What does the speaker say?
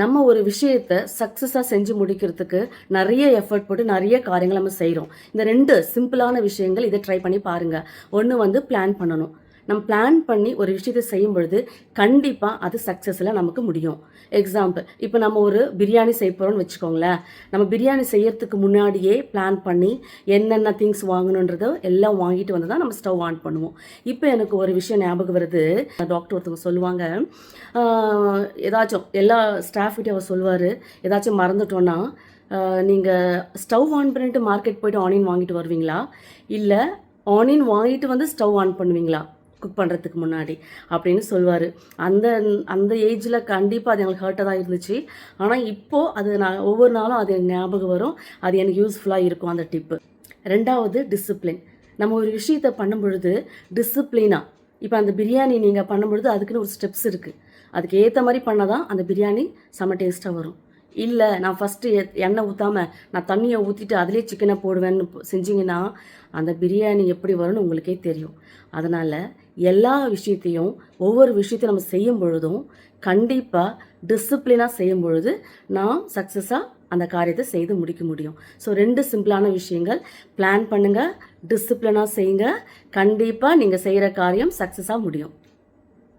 நம்ம ஒரு விஷயத்தை சக்ஸஸாக செஞ்சு முடிக்கிறதுக்கு நிறைய எஃபர்ட் போட்டு நிறைய காரியங்கள் நம்ம செய்கிறோம். இந்த 2 சிம்பிளான விஷயங்கள் இதை ட்ரை பண்ணி பாருங்கள். ஒன்று வந்து பிளான் பண்ணணும். நம்ம பிளான் பண்ணி ஒரு விஷயத்தை செய்யும் பொழுது கண்டிப்பாக அது சக்ஸஸில் நமக்கு முடியும். எக்ஸாம்பிள், இப்போ நம்ம ஒரு பிரியாணி செய்ய போகிறோம்னு வச்சுக்கோங்களேன். நம்ம பிரியாணி செய்யறதுக்கு முன்னாடியே பிளான் பண்ணி என்னென்ன திங்ஸ் வாங்கணுன்றதை எல்லாம் வாங்கிட்டு வந்து தான் நம்ம ஸ்டவ் ஆன் பண்ணுவோம். இப்போ எனக்கு ஒரு விஷயம் ஞாபகம் வருது. டாக்டர் ஒருத்தவங்க சொல்லுவாங்க, ஏதாச்சும் எல்லா ஸ்டாஃப்கிட்டே அவர் சொல்லுவார், ஏதாச்சும் மறந்துட்டோன்னா நீங்கள் ஸ்டவ் ஆன் பண்ணிட்டு மார்க்கெட் போய்ட்டு ஆனியன் வாங்கிட்டு வருவீங்களா, இல்லை ஆனியன் வாங்கிட்டு வந்து ஸ்டவ் ஆன் பண்ணுவீங்களா குக் பண்ணுறதுக்கு முன்னாடி அப்படின்னு சொல்லுவார். அந்த அந்த ஏஜில் கண்டிப்பாக அது எங்களுக்கு ஹர்ட்டாக தான் இருந்துச்சு. ஆனால் இப்போது அது நான் ஒவ்வொரு நாளும் அது எனக்கு ஞாபகம் வரும். அது எனக்கு யூஸ்ஃபுல்லாக இருக்கும் அந்த டிப்பு. 2வது டிசிப்ளின். நம்ம ஒரு விஷயத்தை பண்ணும் பொழுது டிசிப்ளினாக, இப்போ அந்த பிரியாணி நீங்கள் பண்ணும்பொழுது அதுக்குன்னு ஒரு ஸ்டெப்ஸ் இருக்குது. அதுக்கு ஏற்ற மாதிரி பண்ணால் தான் அந்த பிரியாணி செம்ம டேஸ்ட்டாக வரும். இல்லை நான் ஃபஸ்ட்டு எண்ணெய் ஊற்றாமல் நான் தண்ணியை ஊற்றிட்டு அதிலே சிக்கனை போடுவேன்னு செஞ்சிங்கன்னா அந்த பிரியாணி எப்படி வரும்னு உங்களுக்கே தெரியும். அதனால் எல்லா விஷயத்தையும் ஒவ்வொரு விஷயத்தையும் நம்ம செய்யும் பொழுதும் கண்டிப்பாக டிசிப்ளினாக செய்யும் பொழுது நான் சக்ஸஸாக அந்த காரியத்தை செய்து முடிக்க முடியும். ஸோ 2 சிம்பிளான விஷயங்கள். பிளான் பண்ணுங்கள், டிசிப்ளினாக செய்யுங்க. கண்டிப்பாக நீங்கள் செய்கிற காரியம் சக்ஸஸாக முடியும்.